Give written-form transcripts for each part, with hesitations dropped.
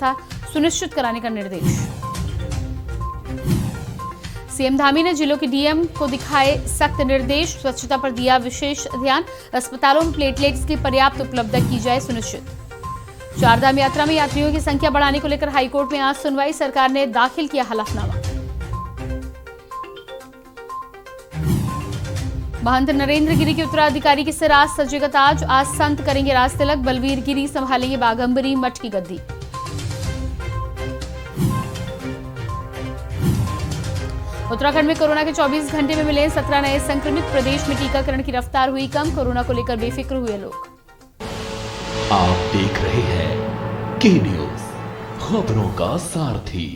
सुनिश्चित कराने का निर्देश। सीएम धामी ने जिलों के डीएम को दिखाए सख्त निर्देश, स्वच्छता पर दिया विशेष ध्यान, अस्पतालों में प्लेटलेट्स की पर्याप्त उपलब्धता की जाए सुनिश्चित। चारधाम यात्रा में यात्रियों की संख्या बढ़ाने को लेकर हाईकोर्ट में आज सुनवाई, सरकार ने दाखिल किया हलफनामा। महंत नरेंद्र गिरी के उत्तराधिकारी की सिराज सजेगा ताज, आज संत करेंगे राज तिलक, बलवीर गिरी संभालेंगे बाघंबरी मठ की गद्दी। उत्तराखंड में कोरोना के 24 घंटे में मिले 17 नए संक्रमित, प्रदेश में टीकाकरण की रफ्तार हुई कम, कोरोना को लेकर बेफिक्र हुए लोग। आप देख रहे हैं के न्यूज, खबरों का सारथी।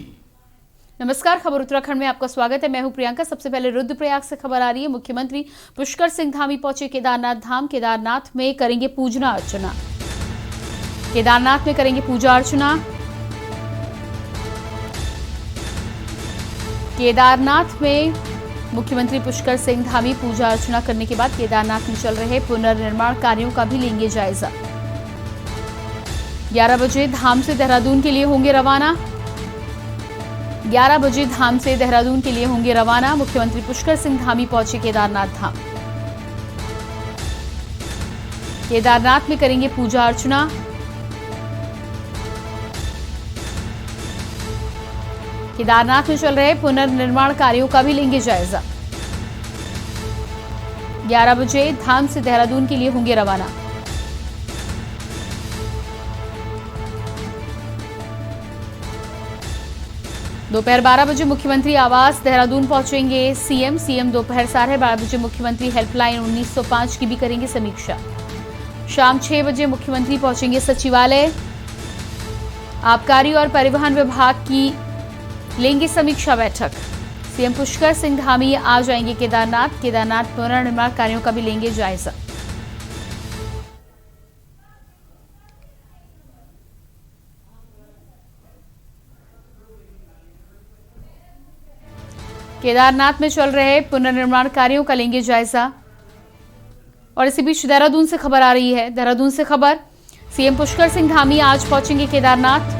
नमस्कार, खबर उत्तराखंड में आपका स्वागत है। मैं हूं प्रियंका। सबसे पहले रुद्रप्रयाग से खबर आ रही है। मुख्यमंत्री पुष्कर सिंह धामी पहुंचे केदारनाथ धाम, केदारनाथ में करेंगे पूजना अर्चना। केदारनाथ में करेंगे पूजा अर्चना। केदारनाथ में मुख्यमंत्री पुष्कर सिंह धामी पूजा अर्चना करने के बाद केदारनाथ में चल रहे पुनर्निर्माण कार्यों का भी लेंगे जायजा। 11 बजे धाम से देहरादून के लिए होंगे रवाना। 11 बजे धाम से देहरादून के लिए होंगे रवाना। मुख्यमंत्री पुष्कर सिंह धामी पहुंचे केदारनाथ धाम। केदारनाथ में करेंगे पूजा अर्चना। केदारनाथ में चल रहे पुनर्निर्माण कार्यों का भी लेंगे जायजा। 11 बजे धाम से देहरादून के लिए होंगे रवाना। दोपहर 12 बजे मुख्यमंत्री आवास देहरादून पहुंचेंगे सीएम दोपहर 12:30 बजे मुख्यमंत्री हेल्पलाइन 1905 की भी करेंगे समीक्षा। शाम 6 बजे मुख्यमंत्री पहुंचेंगे सचिवालय। आबकारी और परिवहन विभाग की लेंगे समीक्षा बैठक। सीएम पुष्कर सिंह धामी आ जाएंगे केदारनाथ पुनर्निर्माण कार्यों का भी लेंगे जायजा। केदारनाथ में चल रहे पुनर्निर्माण कार्यों का लेंगे जायजा। और इसी बीच देहरादून से खबर आ रही है। देहरादून से खबर, सीएम पुष्कर सिंह धामी आज पहुंचेंगे केदारनाथ।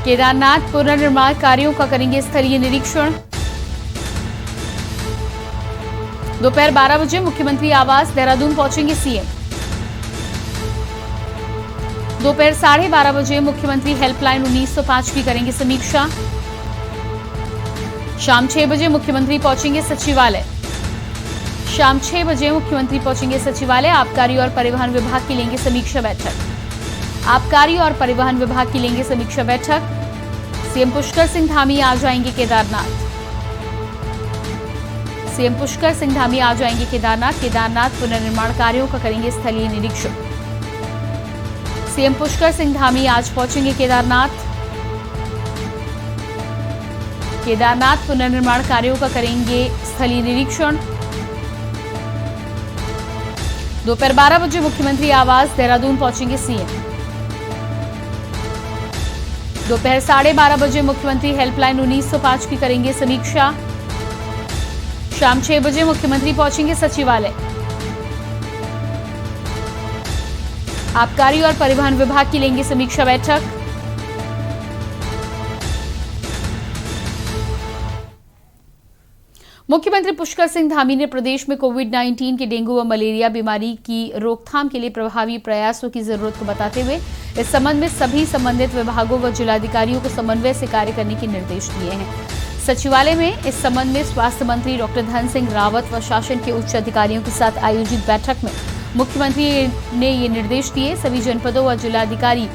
केदारनाथ पुनर्निर्माण कार्यों का करेंगे स्थलीय निरीक्षण। दोपहर 12 बजे मुख्यमंत्री आवास देहरादून पहुंचेंगे सीएम। दोपहर 12:30 बजे मुख्यमंत्री हेल्पलाइन 1905 की करेंगे समीक्षा। शाम 6 बजे मुख्यमंत्री पहुंचेंगे सचिवालय। शाम 6 बजे मुख्यमंत्री पहुंचेंगे सचिवालय। आबकारी और परिवहन विभाग की लेंगे समीक्षा बैठक। आबकारी और परिवहन विभाग की लेंगे समीक्षा बैठक। सीएम पुष्कर सिंह धामी आ जाएंगे केदारनाथ। सीएम पुष्कर सिंह धामी आ जाएंगे केदारनाथ पुनर्निर्माण कार्यों का करेंगे स्थलीय निरीक्षण। सीएम पुष्कर सिंह धामी आज पहुंचेंगे केदारनाथ पुनर्निर्माण कार्यों का करेंगे स्थलीय निरीक्षण। दोपहर 12 बजे मुख्यमंत्री आवास देहरादून पहुंचेंगे सीएम। दोपहर 12:30 बजे मुख्यमंत्री हेल्पलाइन 1905 की करेंगे समीक्षा। शाम 6 बजे मुख्यमंत्री पहुंचेंगे सचिवालय। आबकारी और परिवहन विभाग की लेंगे समीक्षा बैठक। मुख्यमंत्री पुष्कर सिंह धामी ने प्रदेश में कोविड-19 के डेंगू व मलेरिया बीमारी की रोकथाम के लिए प्रभावी प्रयासों की जरूरत को बताते हुए इस संबंध में सभी संबंधित विभागों व जिलाधिकारियों को समन्वय से कार्य करने के निर्देश दिए हैं। सचिवालय में इस संबंध में स्वास्थ्य मंत्री डॉक्टर धन सिंह रावत व शासन के उच्च अधिकारियों के साथ आयोजित बैठक में मुख्यमंत्री ने ये निर्देश दिए। सभी जनपदों व जिलाधिकारी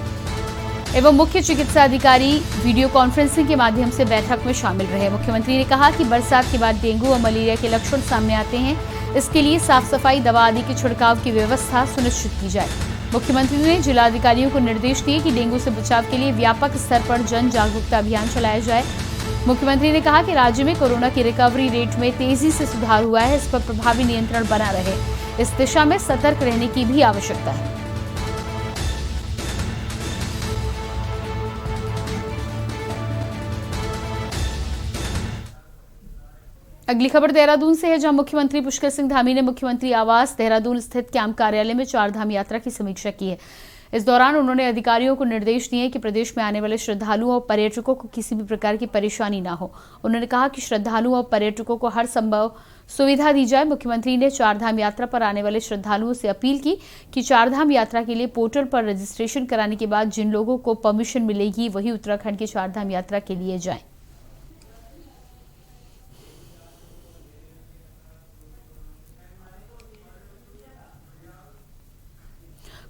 एवं मुख्य चिकित्सा अधिकारी वीडियो कॉन्फ्रेंसिंग के माध्यम से बैठक में शामिल रहे। मुख्यमंत्री ने कहा कि बरसात के बाद डेंगू और मलेरिया के लक्षण सामने आते हैं, इसके लिए साफ सफाई, दवा आदि के छिड़काव की व्यवस्था सुनिश्चित की जाए। मुख्यमंत्री ने जिलाधिकारियों को निर्देश दिए कि डेंगू से बचाव के लिए व्यापक स्तर पर जन जागरूकता अभियान चलाया जाए। मुख्यमंत्री ने कहा कि राज्य में कोरोना की रिकवरी रेट में तेजी से सुधार हुआ है, इस पर प्रभावी नियंत्रण बना रहे। इस दिशा में सतर्क रहने की भी आवश्यकता है। अगली खबर देहरादून से है, जहां मुख्यमंत्री पुष्कर सिंह धामी ने मुख्यमंत्री आवास देहरादून स्थित कैंप कार्यालय में चारधाम यात्रा की समीक्षा की है। इस दौरान उन्होंने अधिकारियों को निर्देश दिए कि प्रदेश में आने वाले श्रद्धालुओं और पर्यटकों को किसी भी प्रकार की परेशानी न हो। उन्होंने कहा कि श्रद्धालुओं और पर्यटकों को हर संभव सुविधा दी जाए। मुख्यमंत्री ने चारधाम यात्रा पर आने वाले श्रद्धालुओं से अपील की कि चारधाम यात्रा के लिए पोर्टल पर रजिस्ट्रेशन कराने के बाद जिन लोगों को परमिशन मिलेगी वही उत्तराखंड की चारधाम यात्रा के लिए जाएं।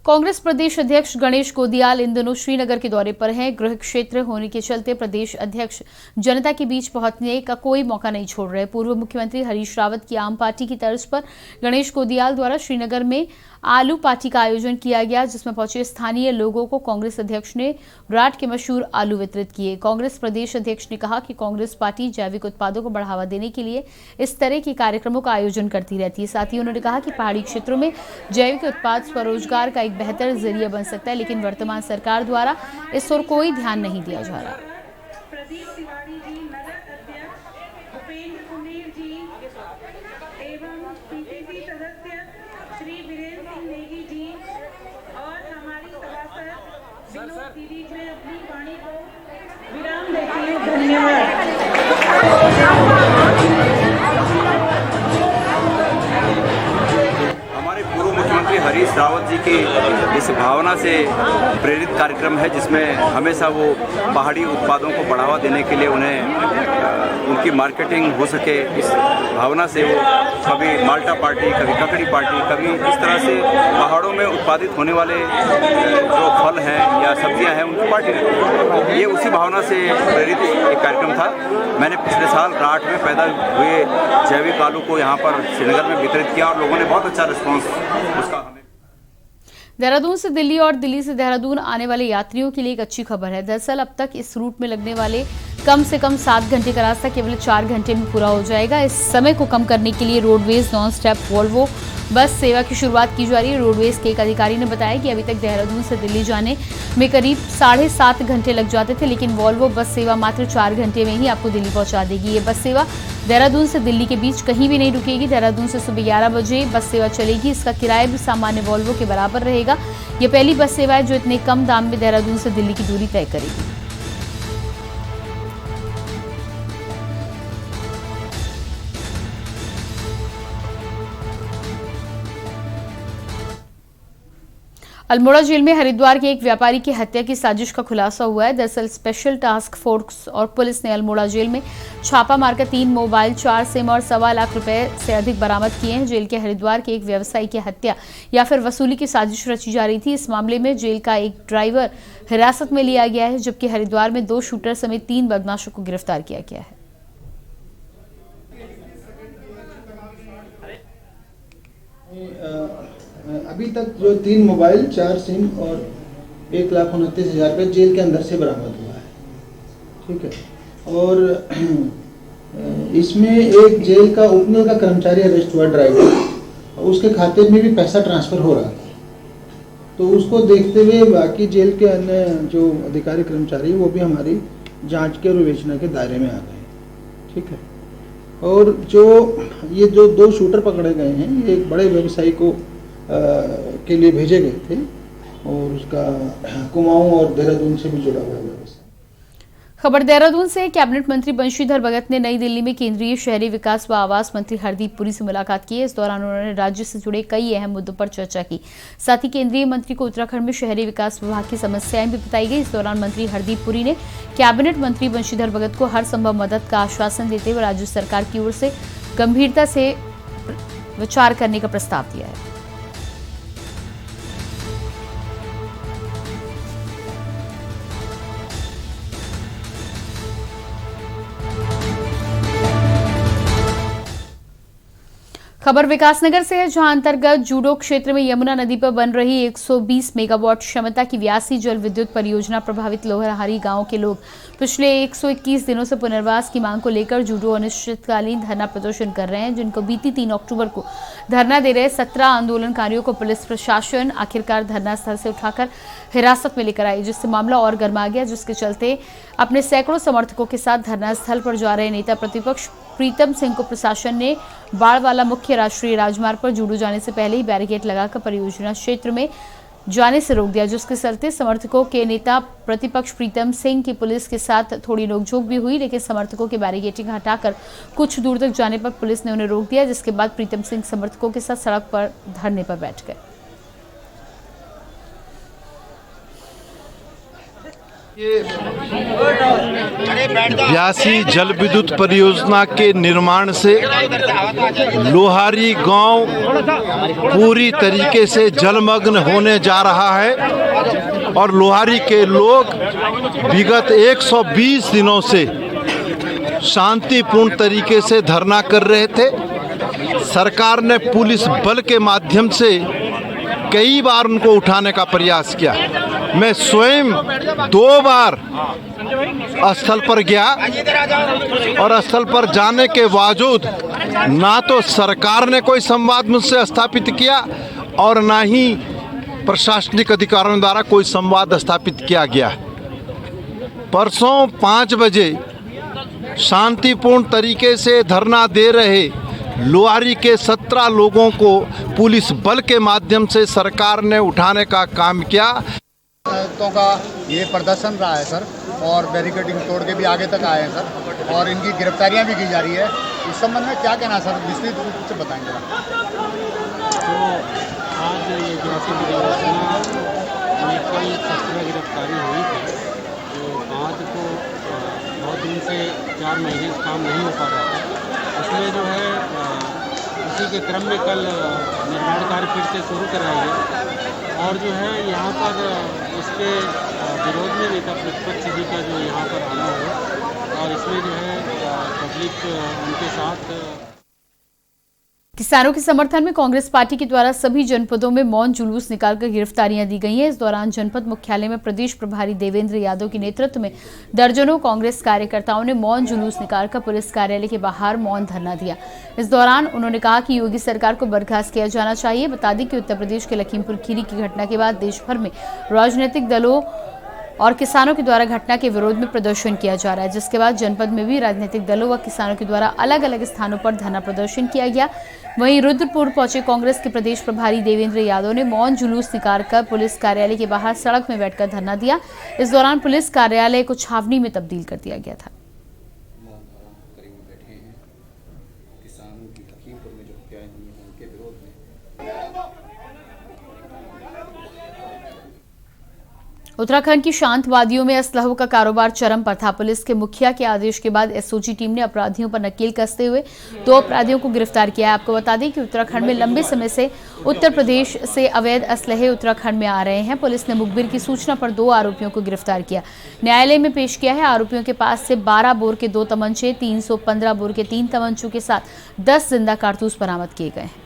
कांग्रेस प्रदेश अध्यक्ष गणेश गोदियाल इन दिनों श्रीनगर के दौरे पर हैं। गृह क्षेत्र होने के चलते प्रदेश अध्यक्ष जनता के बीच पहुंचने का कोई मौका नहीं छोड़ रहे। पूर्व मुख्यमंत्री हरीश रावत की आम पार्टी की तर्ज पर गणेश गोदियाल द्वारा श्रीनगर में आलू पार्टी का आयोजन किया गया, जिसमें पहुंचे स्थानीय लोगों को कांग्रेस अध्यक्ष ने राट के मशहूर आलू वितरित किए। कांग्रेस प्रदेश अध्यक्ष ने कहा कि कांग्रेस पार्टी जैविक उत्पादों को बढ़ावा देने के लिए इस तरह के कार्यक्रमों का आयोजन करती रहती है। साथ ही उन्होंने कहा कि पहाड़ी क्षेत्रों में जैविक उत्पाद स्वरोजगार का एक बेहतर जरिया बन सकता है, लेकिन वर्तमान सरकार द्वारा इस ओर कोई ध्यान नहीं दिया जा रहा। हमारे पूर्व मुख्यमंत्री हरीश रावत जी की इस भावना से प्रेरित कार्यक्रम है, जिसमें हमेशा वो पहाड़ी उत्पादों को बढ़ावा देने के लिए उनकी मार्केटिंग हो सके, इस भावना से वो कभी माल्टा पार्टी, कभी ककड़ी पार्टी, कभी इस तरह से पहाड़ों में उत्पादित होने वाले जो फल हैं या सब्जियां हैं उनकी पार्टी रखती है। ये उसी भावना से प्रेरित एक कार्यक्रम था। मैंने पिछले साल राट में पैदा हुए जैविक आलू को यहाँ पर श्रीनगर में वितरित किया और लोगों ने बहुत अच्छा रिस्पॉन्स उसका हमें। देहरादून से दिल्ली और दिल्ली से देहरादून आने वाले यात्रियों के लिए एक अच्छी खबर है। दरअसल अब तक इस रूट में लगने वाले कम से कम 7 घंटे का रास्ता केवल 4 घंटे में पूरा हो जाएगा। इस समय को कम करने के लिए roadways non stop Volvo bus सेवा की शुरुआत की जा रही है। रोडवेज के एक अधिकारी ने बताया कि अभी तक देहरादून से दिल्ली जाने में करीब 7.5 घंटे लग जाते थे, लेकिन वॉल्वो बस सेवा मात्र 4 घंटे में ही आपको दिल्ली पहुंचा देगी। ये बस सेवा देहरादून से दिल्ली के बीच कहीं भी नहीं रुकेगी। देहरादून से सुबह 11 बजे बस सेवा चलेगी। इसका किराया भी सामान्य वॉल्वो के बराबर रहेगा। ये पहली बस सेवा है जो इतने कम दाम में देहरादून से दिल्ली की दूरी तय करेगी। अल्मोड़ा जेल में हरिद्वार के एक व्यापारी की हत्या की साजिश का खुलासा हुआ है। दरअसल स्पेशल टास्क फोर्स और पुलिस ने अल्मोड़ा जेल में छापा मारकर 3 मोबाइल, 4 सिम और 1.25 लाख रुपए से अधिक बरामद किए हैं। जेल के हरिद्वार के एक व्यवसायी की हत्या या फिर वसूली की साजिश रची जा रही थी। इस मामले में जेल का एक ड्राइवर हिरासत में लिया गया है, जबकि हरिद्वार में 2 शूटर समेत 3 बदमाशों को गिरफ्तार किया गया है। अभी तक जो 3 मोबाइल, 4 सिम और 1,29,000 रुपये जेल के अंदर से बरामद हुआ है। ठीक है। और इसमें एक जेल का ओपनर का कर्मचारी अरेस्ट हुआ, ड्राइवर, उसके खाते में भी पैसा ट्रांसफर हो रहा था। तो उसको देखते हुए बाकी जेल के अन्य जो अधिकारी कर्मचारी वो भी हमारी जांच के और विवेचना के दायरे में आ गए। ठीक है। और ये जो 2 शूटर पकड़े गए हैं, ये एक बड़े व्यवसायी को के लिए भेजे गए थे और उसका कुमाऊं और देहरादून से भी जुड़ा हुआ व्यवसाय। खबर देहरादून से। कैबिनेट मंत्री बंशीधर भगत ने नई दिल्ली में केंद्रीय शहरी विकास व आवास मंत्री हरदीप पुरी से मुलाकात की है। इस दौरान उन्होंने राज्य से जुड़े कई अहम मुद्दों पर चर्चा की। साथ ही केंद्रीय मंत्री को उत्तराखंड में शहरी विकास विभाग की समस्याएं भी बताई गई। इस दौरान मंत्री हरदीप पुरी ने कैबिनेट मंत्री बंशीधर भगत को हर संभव मदद का आश्वासन देते हुए राज्य सरकार की ओर से गंभीरता से विचार करने का प्रस्ताव दिया है। खबर विकासनगर से है, जहां अंतर्गत जूडो क्षेत्र में यमुना नदी पर बन रही 120 मेगावाट क्षमता की व्यासी जल विद्युत परियोजना प्रभावित लोहरहारी गांव के लोग पिछले 121 दिनों से पुनर्वास की मांग को लेकर जूडो अनिश्चितकालीन धरना प्रदर्शन कर रहे हैं, जिनको बीती 3 अक्टूबर को धरना दे रहे 17 आंदोलनकारियों को पुलिस प्रशासन आखिरकार धरना स्थल से उठाकर हिरासत में लेकर आई, जिससे मामला और गर्मा गया, जिसके चलते अपने सैकड़ों समर्थकों के साथ धरना स्थल पर जा रहे नेता प्रतिपक्ष प्रीतम सिंह को प्रशासन ने बाड़वाला मुख्य राष्ट्रीय राजमार्ग पर जूडो जाने से पहले ही बैरिकेड लगाकर परियोजना क्षेत्र में जाने से रोक दिया, जिसके चलते समर्थकों के नेता प्रतिपक्ष प्रीतम सिंह की पुलिस के साथ थोड़ी नोकझोंक भी हुई, लेकिन समर्थकों की बैरिकेडिंग हटाकर कुछ दूर तक जाने पर पुलिस ने उन्हें रोक दिया, जिसके बाद प्रीतम सिंह समर्थकों के साथ सड़क पर धरने पर बैठ गए। ब्यासी जल विद्युत परियोजना के निर्माण से लोहारी गांव पूरी तरीके से जलमग्न होने जा रहा है और लोहारी के लोग विगत 120 दिनों से शांतिपूर्ण तरीके से धरना कर रहे थे। सरकार ने पुलिस बल के माध्यम से कई बार उनको उठाने का प्रयास किया। मैं स्वयं 2 बार स्थल पर गया और स्थल पर जाने के बावजूद ना तो सरकार ने कोई संवाद मुझसे स्थापित किया और ना ही प्रशासनिक अधिकारियों द्वारा कोई संवाद स्थापित किया गया। परसों 5 बजे शांतिपूर्ण तरीके से धरना दे रहे लोहारी के 17 लोगों को पुलिस बल के माध्यम से सरकार ने उठाने का काम किया। तो का ये प्रदर्शन रहा है सर, और बैरिकेडिंग तोड़ के भी आगे तक आए हैं सर, और इनकी गिरफ्तारियां भी की जा रही है। इस संबंध में क्या कहना सर, विस्तृत रूप से बताएंगे। तो आज ये ब्यासी परियोजना में कल 17 गिरफ्तारी हुई थी, जो बाद को बहुत दिन से 4 महीने से काम नहीं हो पा रहा था। इसलिए जो है इसी के क्रम में कल निर्माण कार्य फिर से शुरू कराया गया और जो है यहाँ पर इसके विरोध में नेता प्रतिपक्ष जी का जो यहाँ पर आना हुआ और इसमें जो है पब्लिक उनके साथ। किसानों के समर्थन में कांग्रेस पार्टी के द्वारा सभी जनपदों में मौन जुलूस निकालकर गिरफ्तारियां दी गई हैं। इस दौरान जनपद मुख्यालय में प्रदेश प्रभारी देवेंद्र यादव के नेतृत्व में दर्जनों कांग्रेस कार्यकर्ताओं ने मौन जुलूस निकालकर पुलिस कार्यालय के बाहर मौन धरना दिया। इस दौरान उन्होंने कहा कि योगी सरकार को बर्खास्त किया जाना चाहिए। बता दें कि उत्तर प्रदेश के लखीमपुर खीरी की घटना के बाद देश भर में राजनीतिक दलों और किसानों के द्वारा घटना के विरोध में प्रदर्शन किया जा रहा है, जिसके बाद जनपद में भी राजनीतिक दलों व किसानों के द्वारा अलग अलग स्थानों पर धरना प्रदर्शन किया गया। वहीं रुद्रपुर पहुंचे कांग्रेस के प्रदेश प्रभारी देवेंद्र यादव ने मौन जुलूस निकालकर पुलिस कार्यालय के बाहर सड़क में बैठकर धरना दिया। इस दौरान पुलिस कार्यालय को छावनी में तब्दील कर दिया गया था। उत्तराखंड की शांत वादियों में असलहों का कारोबार चरम पर था। पुलिस के मुखिया के आदेश के बाद एसओजी टीम ने अपराधियों पर नकेल कसते हुए 2 अपराधियों को गिरफ्तार किया है। आपको बता दें कि उत्तराखंड में लंबे समय से उत्तर प्रदेश से अवैध असलहे उत्तराखंड में आ रहे हैं। पुलिस ने मुखबिर की सूचना पर 2 आरोपियों को गिरफ्तार किया, न्यायालय में पेश किया है। आरोपियों के पास से 12 बोर के 2 तमंचे, 315 बोर के 3 तमंचों के साथ 10 जिंदा कारतूस बरामद किए गए हैं।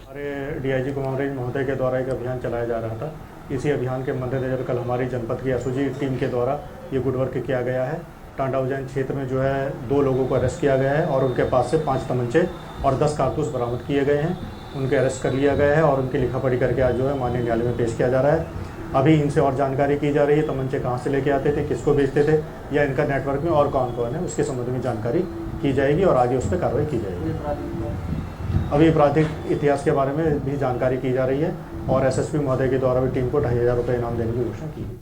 हमारे डीआईजी कुमार महोदय के द्वारा एक अभियान चलाया जा रहा था। इसी अभियान के मद्देनजर कल हमारी जनपद की एसओजी टीम के द्वारा ये गुड वर्क किया गया है। टांडा उज्जैन क्षेत्र में जो है 2 लोगों को अरेस्ट किया गया है और उनके पास से 5 तमंचे और 10 कारतूस बरामद किए गए हैं। उनके अरेस्ट कर लिया गया है और उनकी लिखापढ़ी करके आज जो है माननीय न्यायालय में पेश किया जा रहा है। अभी इनसे और जानकारी की जा रही है, तमंचे कहाँ से लेके आते थे, किसको बेचते थे या इनका नेटवर्क में और कौन कौन है, उसके संबंध में जानकारी की जाएगी और आगे उस पर कार्रवाई की जाएगी। अभी आपराधिक इतिहास के बारे में भी जानकारी की जा रही है और एसएसपी महोदय के द्वारा भी टीम को 2,500 रुपये इनाम देने की घोषणा की गई।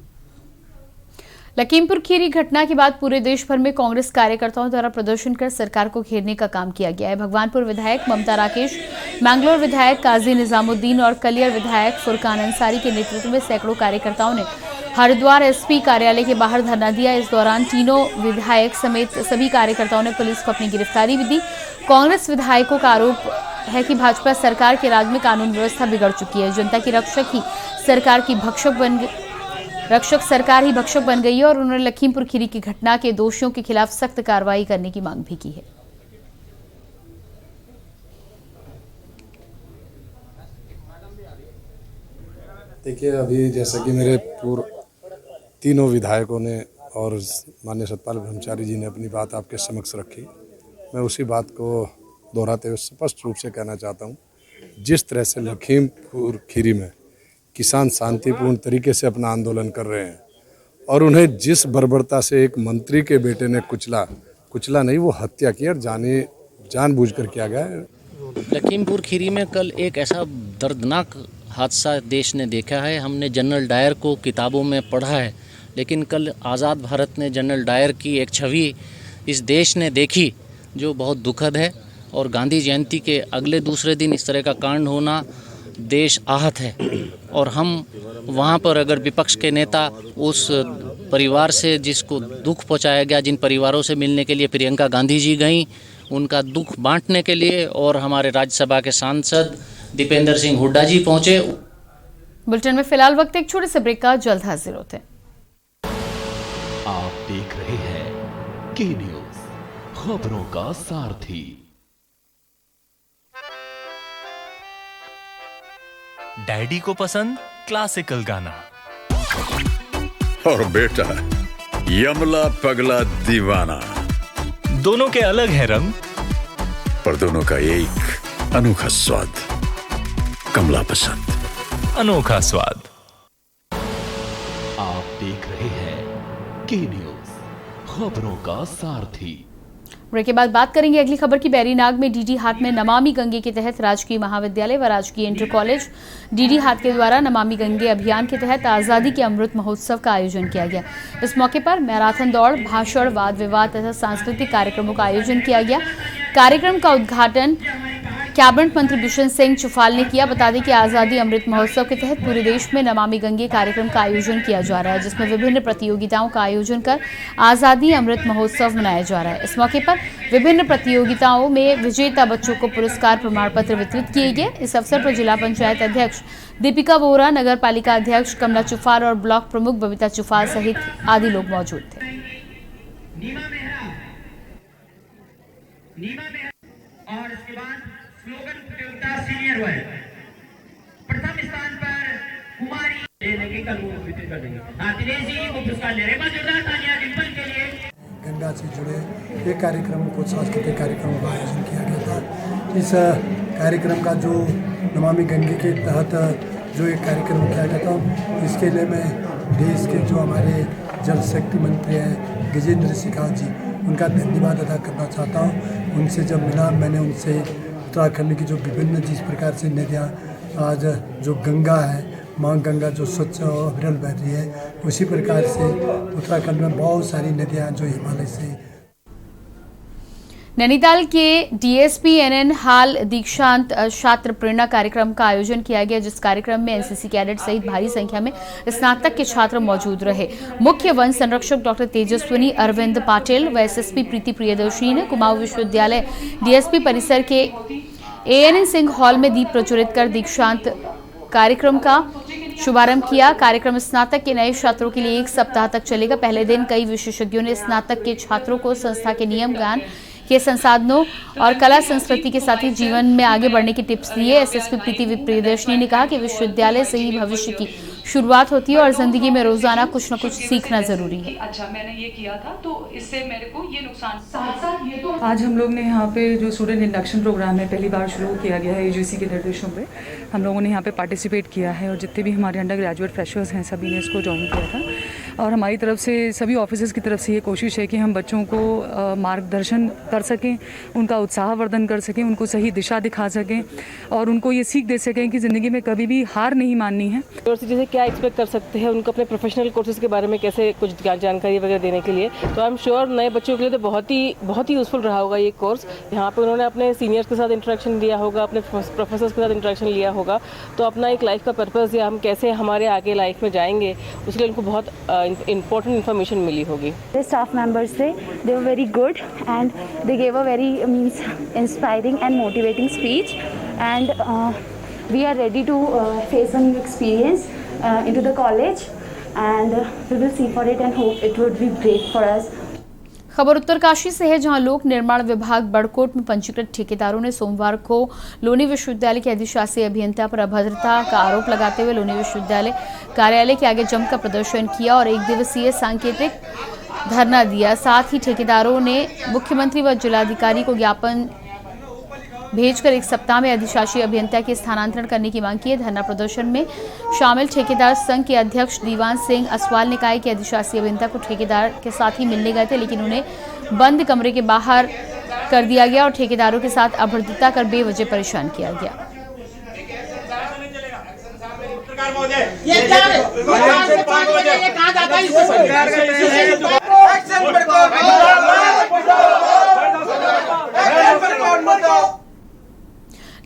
लखीमपुर खीरी घटना के बाद पूरे देश भर में कांग्रेस कार्यकर्ताओं द्वारा प्रदर्शन कर सरकार को घेरने का काम किया गया है। भगवानपुर विधायक ममता राकेश, मैंगलोर विधायक काजी निजामुद्दीन और कलियर विधायक फुरकान अंसारी के नेतृत्व में सैकड़ों कार्यकर्ताओं ने हरिद्वार एसपी कार्यालय के बाहर धरना दिया। इस दौरान तीनों विधायक समेत सभी कार्यकर्ताओं ने पुलिस को अपनी गिरफ्तारी भी दी। कांग्रेस विधायकों का आरोप है कि भाजपा सरकार के राज में कानून व्यवस्था बिगड़ चुकी है। जनता की रक्षक ही सरकार की भक्षक बन गई है और उन्होंने लखीमपुर खीरी की घटना के दोषियों के खिलाफ सख्त कार्रवाई करने की मांग भी की है। देखिए, अभी जैसा कि मेरे तीनों विधायकों ने और माननीय सतपाल ब्रह्मचारी जी ने अपनी बात आपके समक्ष रखी, मैं उसी बात को दोहराते हुए स्पष्ट रूप से कहना चाहता हूँ। जिस तरह से लखीमपुर खीरी में किसान शांतिपूर्ण तरीके से अपना आंदोलन कर रहे हैं और उन्हें जिस बर्बरता से एक मंत्री के बेटे ने कुचला नहीं, वो हत्या की और जानबूझकर किया गया है। लखीमपुर खीरी में कल एक ऐसा दर्दनाक हादसा देश ने देखा है। हमने जनरल डायर को किताबों में पढ़ा है, लेकिन कल आज़ाद भारत ने जनरल डायर की एक छवि इस देश ने देखी जो बहुत दुखद है। और गांधी जयंती के अगले दूसरे दिन इस तरह का कांड होना, देश आहत है। और हम वहाँ पर अगर विपक्ष के नेता उस परिवार से जिसको दुख पहुँचाया गया, जिन परिवारों से मिलने के लिए प्रियंका गांधी जी गईं, उनका दुख बांटने के लिए, और हमारे राज्यसभा के सांसद दीपेंद्र सिंह हुड्डा जी पहुँचे। बुलेटिन में फिलहाल वक्त एक छोटे से ब्रेक का, जल्द हाजिर होते हैं। आप देख रहे हैं के न्यूज़, खबरों का सारथी। डैडी को पसंद क्लासिकल गाना और बेटा यमला पगला दीवाना। दोनों के अलग है रंग, पर दोनों का एक अनोखा स्वाद। कमला पसंद, अनोखा स्वाद। आप देख रहे हैं के न्यूज़, खबरों का सारथी। ब्रेक के बाद बात करेंगे अगली खबर की। बैरीनाग में डीडी हाथ में नमामि गंगे के तहत राजकीय महाविद्यालय व राजकीय इंटर कॉलेज डीडी हाथ के द्वारा नमामि गंगे अभियान के तहत आज़ादी के अमृत महोत्सव का आयोजन किया गया। इस मौके पर मैराथन दौड़, भाषण, वाद विवाद तथा सांस्कृतिक कार्यक्रमों का आयोजन किया गया। कार्यक्रम का उद्घाटन कैबिनेट मंत्री बिशन सिंह चुफाल ने किया। बता दें कि आज़ादी अमृत महोत्सव के तहत पूरे देश में नमामि गंगे कार्यक्रम का आयोजन किया जा रहा है, जिसमें विभिन्न प्रतियोगिताओं का आयोजन कर आज़ादी अमृत महोत्सव मनाया जा रहा है। इस मौके पर विभिन्न प्रतियोगिताओं में विजेता बच्चों को पुरस्कार प्रमाण पत्र वितरित किए गए। इस अवसर पर जिला पंचायत अध्यक्ष दीपिका वोरा, नगर पालिका अध्यक्ष कमला चुफाल और ब्लॉक प्रमुख बबीता चुफाल सहित आदि लोग मौजूद थे। और इसके बाद स्लोगन प्रतियोगिता सीनियर वर्ग, प्रथम स्थान पर कुमारी दिनेश जी को पुरस्कार ले रहे हैं। जोरदार तालियां डिंपल के लिए। गंगा से जुड़े एक कार्यक्रम को, सांस्कृतिक कार्यक्रमों का आयोजन किया गया था। इस कार्यक्रम का जो नमामि गंगे के तहत जो एक कार्यक्रम किया गया था, इसके लिए मैं देश के जो हमारे जल शक्ति मंत्री हैं गजेंद्र शेखावत जी, उनका धन्यवाद अदा करना चाहता हूँ। उनसे जब मिला, मैंने उनसे उत्तराखंड की जो विभिन्न जिस प्रकार से नदियाँ आज जो गंगा है, माँ गंगा जो स्वच्छ और अविरल बह रही है, उसी प्रकार से उत्तराखंड में बहुत सारी नदियाँ जो हिमालय से। नैनीताल के डीएसपी एनएन हाल दीक्षांत छात्र प्रेरणा कार्यक्रम का आयोजन किया गया, जिस कार्यक्रम में एनसीसी कैडेट सहित भारी संख्या में स्नातक के छात्र मौजूद रहे। मुख्य वन संरक्षक डॉक्टर तेजस्विनी अरविंद पाटिल व एसएसपी प्रीति प्रियदर्शी ने कुमाऊं विश्वविद्यालय डीएसपी परिसर के एएनएन सिंह हॉल में दीप प्रज्वलित कर दीक्षांत कार्यक्रम का शुभारंभ किया। कार्यक्रम स्नातक के नए छात्रों के लिए 1 सप्ताह तक चलेगा। पहले दिन कई विशेषज्ञों ने स्नातक के छात्रों को संस्था के नियम, ज्ञान के संसाधनों और कला संस्कृति के साथ ही जीवन में आगे बढ़ने के टिप्स दिए। एसएसपी प्रीति प्रियदर्शनी ने कहा कि विश्वविद्यालय से ही भविष्य की शुरुआत होती है और जिंदगी में रोजाना कुछ न कुछ सीखना जरूरी है। अच्छा, मैंने ये किया था तो इससे मेरे को ये नुकसान साथ ये तो आज हम लोग ने यहाँ पे जो स्टूडेंट इंडक्शन प्रोग्राम है पहली बार शुरू किया गया है यूजीसी के निर्देशों पे, हम लोगों ने यहाँ पे पार्टिसिपेट किया है और जितने भी हमारे अंडर ग्रेजुएट फ्रेशर्स हैं सभी ने इसको ज्वाइन किया था। और हमारी तरफ से सभी ऑफिसर्स की तरफ से ये कोशिश है कि हम बच्चों को मार्गदर्शन कर सकें, उनका उत्साहवर्धन कर सकें, उनको सही दिशा दिखा सकें और उनको ये सीख दे सकें कि ज़िंदगी में कभी भी हार नहीं माननी है। यूनिवर्सिटी से क्या एक्सपेक्ट कर सकते हैं, उनको अपने प्रोफेशनल कोर्सेज के बारे में कैसे कुछ जानकारी वगैरह देने के लिए। तो आई एम श्योर नए बच्चों के लिए तो बहुत ही यूज़फुल रहा होगा ये कोर्स। यहाँ पे उन्होंने अपने सीनियर्स के साथ इंटरेक्शन लिया होगा, अपने प्रोफेसर्स के साथ इंटरेक्शन लिया होगा, तो अपना एक लाइफ का पर्पस या हम कैसे हमारे आगे लाइफ में जाएंगे उसके लिए उनको बहुत इंपॉर्टेंट इन्फॉर्मेशन मिली होगी। स्टाफ मेंबर्स थे, they were very good and they gave a very inspiring and motivating speech and we are ready to face a new experience into the college and we will see for it and hope it would be great for us. खबर उत्तरकाशी से है, जहां लोक निर्माण विभाग बड़कोट में पंजीकृत ठेकेदारों ने सोमवार को लोनी विश्वविद्यालय के अधिशासी अभियंता पर अभद्रता का आरोप लगाते हुए लोनी विश्वविद्यालय कार्यालय के आगे जमकर प्रदर्शन किया और 1 दिवसीय सांकेतिक धरना दिया। साथ ही ठेकेदारों ने मुख्यमंत्री व जिलाधिकारी को ज्ञापन भेजकर 1 सप्ताह में अधिशासी अभियंता के स्थानांतरण करने की मांग की है। धरना प्रदर्शन में शामिल ठेकेदार संघ के अध्यक्ष दीवान सिंह असवाल ने कहा कि अधिशासी अभियंता को ठेकेदार के साथ ही मिलने गए थे, लेकिन उन्हें बंद कमरे के बाहर कर दिया गया और ठेकेदारों के साथ अभद्रता कर बेवजह परेशान किया गया।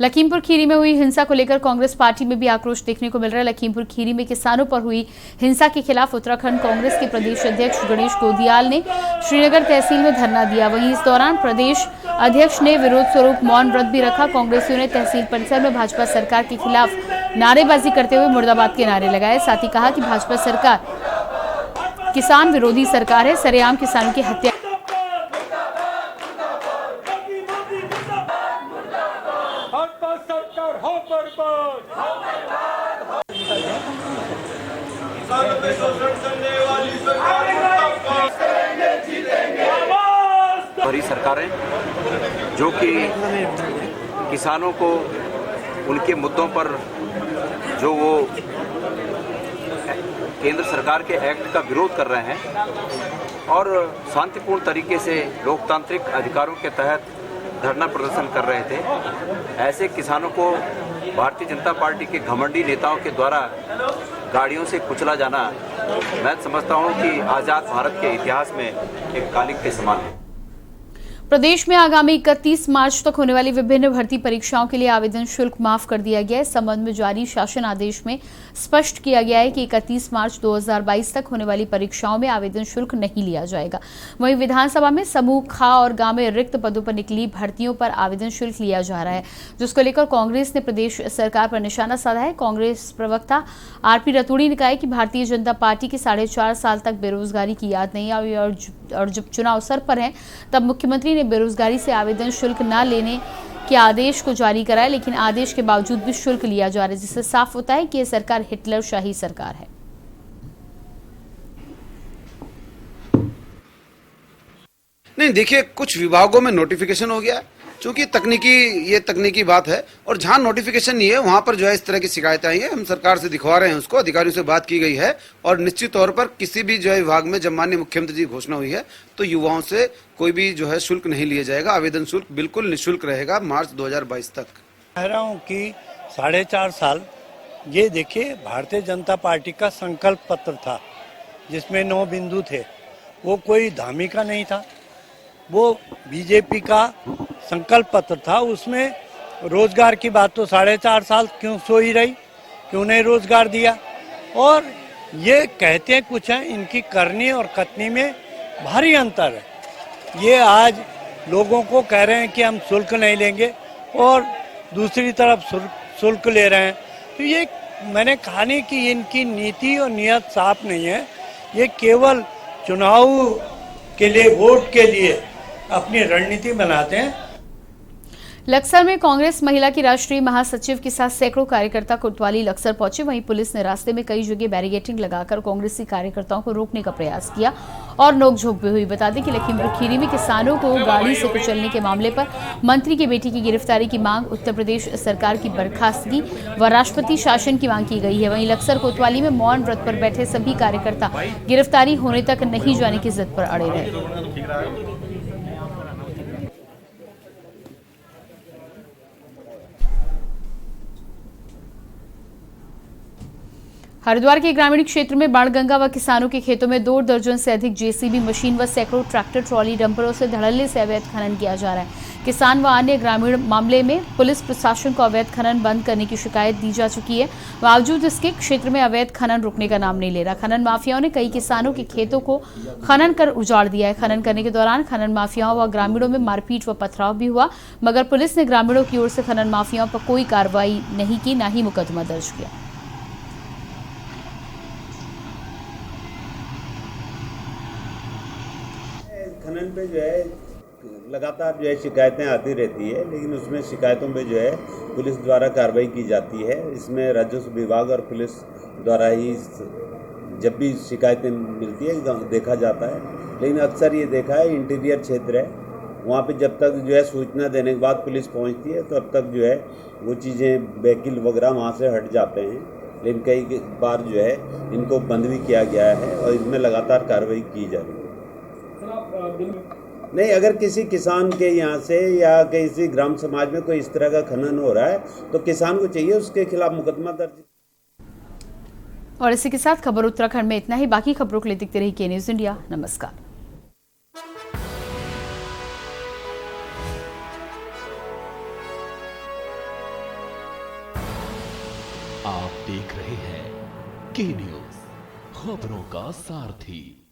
लखीमपुर खीरी में हुई हिंसा को लेकर कांग्रेस पार्टी में भी आक्रोश देखने को मिल रहा है। लखीमपुर खीरी में किसानों पर हुई हिंसा के खिलाफ उत्तराखंड कांग्रेस के प्रदेश अध्यक्ष गणेश गोदियाल ने श्रीनगर तहसील में धरना दिया। वहीं इस दौरान प्रदेश अध्यक्ष ने विरोध स्वरूप मौन व्रत भी रखा। कांग्रेसियों ने तहसील परिसर में भाजपा सरकार के खिलाफ नारेबाजी करते हुए मुर्दाबाद के नारे लगाए। साथ ही कहा कि भाजपा सरकार किसान विरोधी सरकार है, सरेआम किसानों की हत्या। हमारी सरकारें जो कि किसानों को उनके मुद्दों पर जो वो केंद्र सरकार के एक्ट का विरोध कर रहे हैं और शांतिपूर्ण तरीके से लोकतांत्रिक अधिकारों के तहत धरना प्रदर्शन कर रहे थे, ऐसे किसानों को भारतीय जनता पार्टी के घमंडी नेताओं के द्वारा गाड़ियों से कुचला जाना मैं समझता हूं कि आज़ाद भारत के इतिहास में एक कालिक के समान है। प्रदेश में आगामी 31 मार्च तक होने वाली विभिन्न भर्ती परीक्षाओं के लिए आवेदन शुल्क माफ कर दिया गया है। इस संबंध में जारी शासन आदेश में स्पष्ट किया गया है कि 31 मार्च 2022 तक होने वाली परीक्षाओं में आवेदन शुल्क नहीं लिया जाएगा। वहीं विधानसभा में समूह खा और गांव में रिक्त पदों पर निकली भर्तियों पर आवेदन शुल्क लिया जा रहा है, जिसको लेकर कांग्रेस ने प्रदेश सरकार पर निशाना साधा है। कांग्रेस प्रवक्ता आरपी रतूड़ी ने कहा है कि भारतीय जनता पार्टी की 4.5 साल तक बेरोजगारी की याद नहीं आई और जब चुनाव सर पर है तब मुख्यमंत्री ने बेरोजगारी से आवेदन शुल्क न लेने के आदेश को जारी कराया, लेकिन आदेश के बावजूद भी शुल्क लिया जा रहा है, जिससे साफ होता है कि यह सरकार हिटलर शाही सरकार है। नहीं, देखिए कुछ विभागों में नोटिफिकेशन हो गया, क्योंकि ये तकनीकी बात है, और जहां नोटिफिकेशन नहीं है वहां पर जो है इस तरह की शिकायतें आई है। हम सरकार से दिखवा रहे हैं उसको, अधिकारियों से बात की गई है और निश्चित तौर पर किसी भी जो है विभाग में जब माननीय मुख्यमंत्री जी की घोषणा हुई है तो युवाओं से कोई भी जो है शुल्क नहीं लिया जाएगा। आवेदन शुल्क बिल्कुल निःशुल्क रहेगा मार्च 2022 तक। कह रहा हूँ कि 4.5 साल ये देखिए भारतीय जनता पार्टी का संकल्प पत्र था जिसमें 9 बिंदु थे, वो कोई धामी का नहीं था, वो बीजेपी का संकल्प पत्र था। उसमें रोजगार की बात तो 4.5 साल क्यों सोई रही, क्यों नहीं रोजगार दिया। और ये कहते कुछ हैं, इनकी करनी और कथनी में भारी अंतर है। ये आज लोगों को कह रहे हैं कि हम शुल्क नहीं लेंगे और दूसरी तरफ शुल्क ले रहे हैं, तो ये मैंने कहा नहीं कि इनकी नीति और नियत साफ नहीं है। ये केवल चुनाव के लिए, वोट के लिए अपनी रणनीति बनाते हैं। लक्सर में कांग्रेस महिला की राष्ट्रीय महासचिव के साथ सैकड़ों कार्यकर्ता कोतवाली लक्सर पहुंचे। वहीं पुलिस ने रास्ते में कई जगह बैरिकेडिंग लगाकर कांग्रेसी कार्यकर्ताओं को रोकने का प्रयास किया और नोकझोंक भी हुई। बता दें कि लखीमपुर खीरी में किसानों को गाड़ी से कुचलने के मामले पर मंत्री की बेटी की गिरफ्तारी की मांग, उत्तर प्रदेश सरकार की बर्खास्तगी व राष्ट्रपति शासन की मांग की गई है। वहीं लक्सर कोतवाली में मौन व्रत पर बैठे सभी कार्यकर्ता गिरफ्तारी होने तक नहीं जाने की जिद पर अड़े रहे। हरिद्वार के ग्रामीण क्षेत्र में बाणगंगा व किसानों के खेतों में 2 दर्जन से अधिक जेसीबी मशीन व सैकड़ों ट्रैक्टर ट्रॉली डंपरों से धड़ल्ले से अवैध खनन किया जा रहा है। किसान व अन्य ग्रामीण मामले में पुलिस प्रशासन को अवैध खनन बंद करने की शिकायत दी जा चुकी है। बावजूद इसके क्षेत्र में अवैध खनन रुकने का नाम नहीं ले रहा। खनन माफियाओं ने कई किसानों के खेतों को खनन कर उजाड़ दिया है। खनन करने के दौरान खनन माफियाओं व ग्रामीणों में मारपीट व पथराव भी हुआ, मगर पुलिस ने ग्रामीणों की ओर से खनन माफियाओं पर कोई कार्रवाई नहीं की, न ही मुकदमा दर्ज किया। खनन पे जो है लगातार जो है शिकायतें आती रहती है, लेकिन उसमें शिकायतों पे जो है पुलिस द्वारा कार्रवाई की जाती है। इसमें राजस्व विभाग और पुलिस द्वारा ही जब भी शिकायतें मिलती है देखा जाता है। लेकिन अक्सर ये देखा है इंटीरियर क्षेत्र है, वहाँ पे जब तक जो है सूचना देने के बाद पुलिस पहुँचती है तो अब तक जो है वो चीज़ें व्हीकल वगैरह वहाँ से हट जाते हैं। लेकिन कई बार जो है इनको बंद भी किया गया है और इनमें लगातार कार्रवाई की जा रही है। नहीं, अगर किसी किसान के यहाँ से या किसी ग्राम समाज में कोई इस तरह का खनन हो रहा है तो किसान को चाहिए उसके खिलाफ मुकदमा दर्ज। और इसी के साथ खबर उत्तराखंड में इतना ही। बाकी खबरों के लिए देखते रहिए के न्यूज़ इंडिया। नमस्कार। आप देख रहे हैं के न्यूज़, खबरों का सारथी।